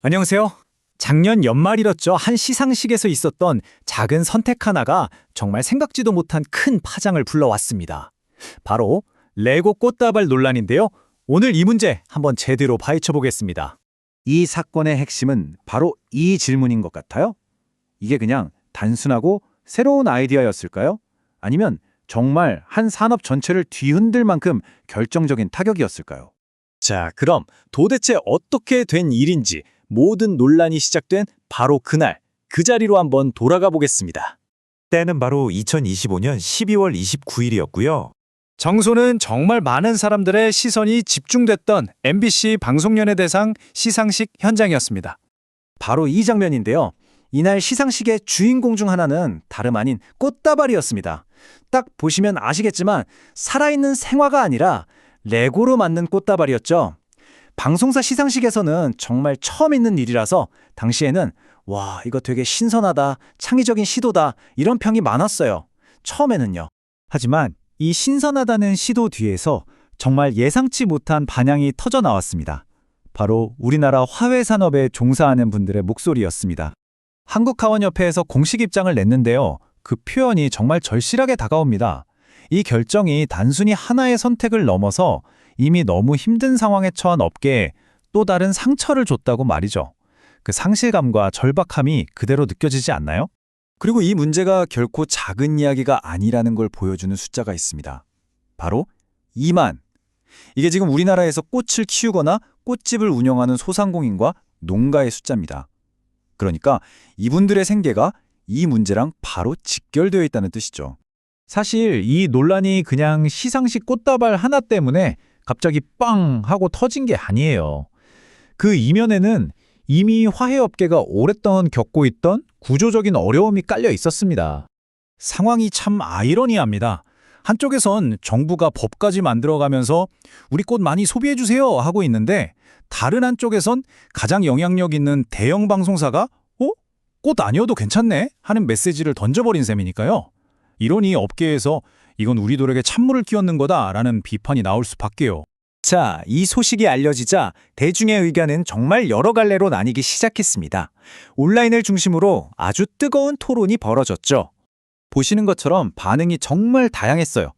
안녕하세요. 작년 연말이었죠. 한 시상식에서 있었던 작은 선택 하나가 정말 생각지도 못한 큰 파장을 불러왔습니다. 바로 레고 꽃다발 논란인데요. 오늘 이 문제 한번 제대로 파헤쳐 보겠습니다. 이 사건의 핵심은 바로 이 질문인 것 같아요. 이게 그냥 단순하고 새로운 아이디어였을까요? 아니면 정말 한 산업 전체를 뒤흔들 만큼 결정적인 타격이었을까요? 자, 그럼 도대체 어떻게 된 일인지 모든 논란이 시작된 바로 그날, 그 자리로 한번 돌아가 보겠습니다. 때는 바로 2025년 12월 29일이었고요. 장소는 정말 많은 사람들의 시선이 집중됐던 MBC 방송연예대상 시상식 현장이었습니다. 바로 이 장면인데요. 이날 시상식의 주인공 중 하나는 다름 아닌 꽃다발이었습니다. 딱 보시면 아시겠지만 살아있는 생화가 아니라 레고로 만든 꽃다발이었죠. 방송사 시상식에서는 정말 처음 있는 일이라서 당시에는 와, 이거 되게 신선하다, 창의적인 시도다 이런 평이 많았어요. 처음에는요. 하지만 이 신선하다는 시도 뒤에서 정말 예상치 못한 반향이 터져 나왔습니다. 바로 우리나라 화훼 산업에 종사하는 분들의 목소리였습니다. 한국화원협회에서 공식 입장을 냈는데요. 그 표현이 정말 절실하게 다가옵니다. 이 결정이 단순히 하나의 선택을 넘어서 이미 너무 힘든 상황에 처한 업계에 또 다른 상처를 줬다고 말이죠. 그 상실감과 절박함이 그대로 느껴지지 않나요? 그리고 이 문제가 결코 작은 이야기가 아니라는 걸 보여주는 숫자가 있습니다. 바로 2만. 이게 지금 우리나라에서 꽃을 키우거나 꽃집을 운영하는 소상공인과 농가의 숫자입니다. 그러니까 이분들의 생계가 이 문제랑 바로 직결되어 있다는 뜻이죠. 사실 이 논란이 그냥 시상식 꽃다발 하나 때문에 갑자기 빵 하고 터진 게 아니에요. 그 이면에는 이미 화훼업계가 오랫동안 겪고 있던 구조적인 어려움이 깔려 있었습니다. 상황이 참 아이러니합니다. 한쪽에선 정부가 법까지 만들어가면서 우리 꽃 많이 소비해주세요 하고 있는데 다른 한쪽에선 가장 영향력 있는 대형 방송사가 꽃 아니어도 괜찮네 하는 메시지를 던져버린 셈이니까요. 이러니 업계에서 이건 우리들에게 찬물을 끼얹는 거다라는 비판이 나올 수밖에요. 자, 이 소식이 알려지자 대중의 의견은 정말 여러 갈래로 나뉘기 시작했습니다. 온라인을 중심으로 아주 뜨거운 토론이 벌어졌죠. 보시는 것처럼 반응이 정말 다양했어요.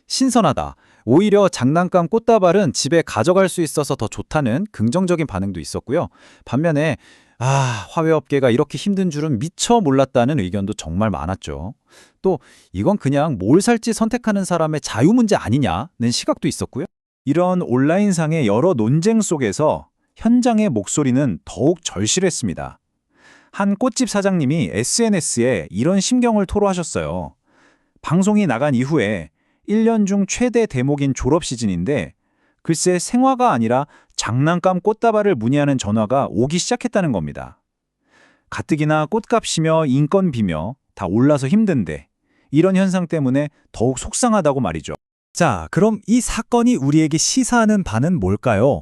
신선하다. 오히려 장난감 꽃다발은 집에 가져갈 수 있어서 더 좋다는 긍정적인 반응도 있었고요. 반면에 화훼업계가 이렇게 힘든 줄은 미처 몰랐다는 의견도 정말 많았죠. 또 이건 그냥 뭘 살지 선택하는 사람의 자유 문제 아니냐는 시각도 있었고요. 이런 온라인상의 여러 논쟁 속에서 현장의 목소리는 더욱 절실했습니다. 한 꽃집 사장님이 SNS에 이런 심경을 토로하셨어요. 방송이 나간 이후에 1년 중 최대 대목인 졸업 시즌인데 글쎄 생화가 아니라 장난감 꽃다발을 문의하는 전화가 오기 시작했다는 겁니다. 가뜩이나 꽃값이며 인건비며 다 올라서 힘든데 이런 현상 때문에 더욱 속상하다고 말이죠. 자, 그럼 이 사건이 우리에게 시사하는 바는 뭘까요?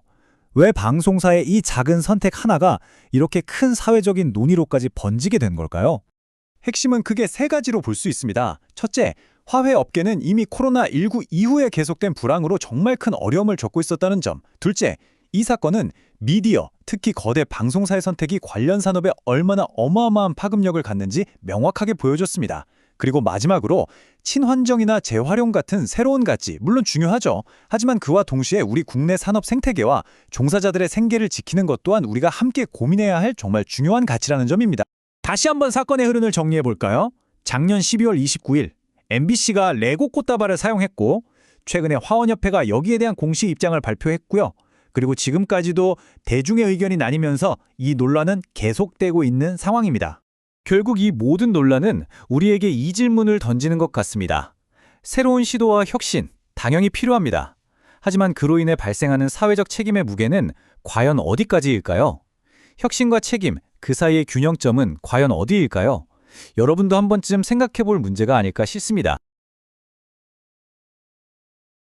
왜 방송사의 이 작은 선택 하나가 이렇게 큰 사회적인 논의로까지 번지게 된 걸까요? 핵심은 크게 세 가지로 볼 수 있습니다. 첫째, 화훼 업계는 이미 코로나19 이후에 계속된 불황으로 정말 큰 어려움을 겪고 있었다는 점. 둘째, 이 사건은 미디어, 특히 거대 방송사의 선택이 관련 산업에 얼마나 어마어마한 파급력을 갖는지 명확하게 보여줬습니다. 그리고 마지막으로 친환경이나 재활용 같은 새로운 가치, 물론 중요하죠. 하지만 그와 동시에 우리 국내 산업 생태계와 종사자들의 생계를 지키는 것 또한 우리가 함께 고민해야 할 정말 중요한 가치라는 점입니다. 다시 한번 사건의 흐름을 정리해 볼까요? 작년 12월 29일 MBC가 레고 꽃다발을 사용했고 최근에 화원협회가 여기에 대한 공식 입장을 발표했고요. 그리고 지금까지도 대중의 의견이 나뉘면서 이 논란은 계속되고 있는 상황입니다. 결국 이 모든 논란은 우리에게 이 질문을 던지는 것 같습니다. 새로운 시도와 혁신, 당연히 필요합니다. 하지만 그로 인해 발생하는 사회적 책임의 무게는 과연 어디까지일까요? 혁신과 책임, 그 사이의 균형점은 과연 어디일까요? 여러분도 한 번쯤 생각해 볼 문제가 아닐까 싶습니다.